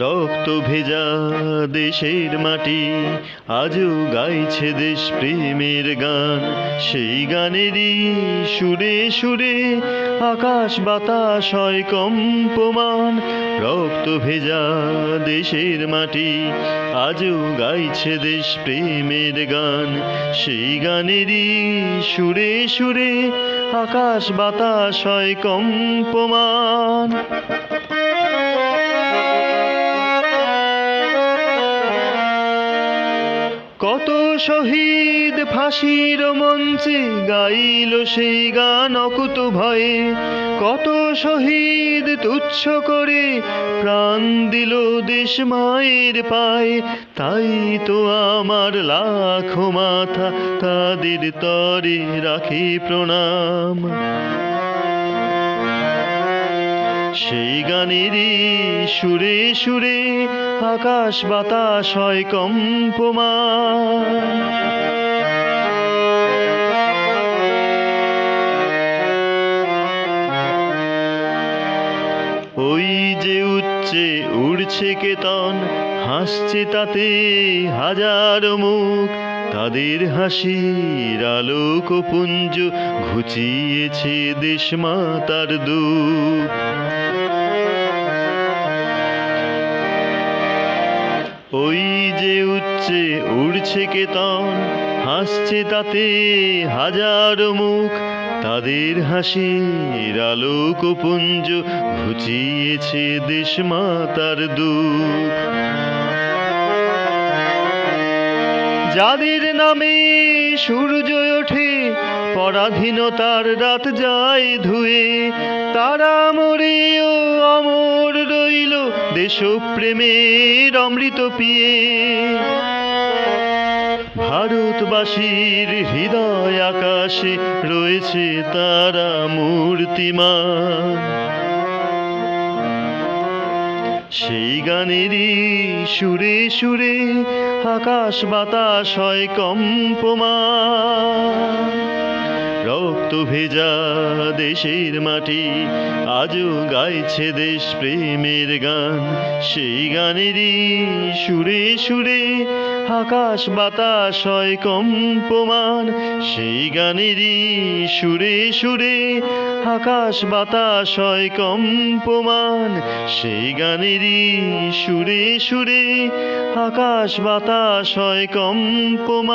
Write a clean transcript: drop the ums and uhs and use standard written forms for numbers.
রক্ত ভেজা দেশের মাটি আজও গাইছে দেশ প্রেমের গান, সেই গানেরই সুরে সুরে আকাশ বাতাস হয় কম্পমান। রক্ত ভেজা দেশের মাটি আজও গাইছে দেশ প্রেমের গান, সেই গানেরই সুরে সুরে আকাশ বাতাস হয় কম্পমান। কত শহীদ ফাঁসির মঞ্চে গাইল সেই গান অকুত ভয়ে, কত শহীদ তুচ্ছ করে প্রাণ দিল দেশ মায়ের পায়ে। তাই তো আমার লাখো মাথা তাদের তরে রাখে প্রণাম। সেই গানেরই সুরে সুরে আকাশ বাতাস হয় কম্পমান। ওই যে উচ্চে উড়ছে কেতন, হাসছে তাতে হাজার মুখ, তাদের হাসির আলোকপুঞ্জ ঘুচিয়েছে দেশ মাতার দুঃখ। ওই যে উচ্চে উড়ছে কেতন, হাসছে তাতে হাজার মুখ, তাদের হাসির আলোকপুঞ্জ ঘুচিয়েছে দেশ মাতার দুঃখ। যাদের নামে সূর্য ওঠে পরাধীনতার রাত যায় ধুয়ে, তারা মরেও অমর রইল দেশপ্রেমের অমৃত পিয়ে। ভারতবাসীর হৃদয় আকাশে রয়েছে তারা মূর্তিমান, সেই গানেরই সুরে সুরে আকাশ বাতাস হয় কম্পমান। রক্ত ভেজা দেশের মাটি আজও গাইছে দেশ প্রেমের গান, সেই গানেরই সুরে সুরে আকাশ বাতাস হয় কম্পমান। সেই গানেরই সুরে সুরে আকাশ বাতাস হয় কম্পমান। সেই গানেরই সুরে সুরে আকাশ বাতাস হয় কম্পমান।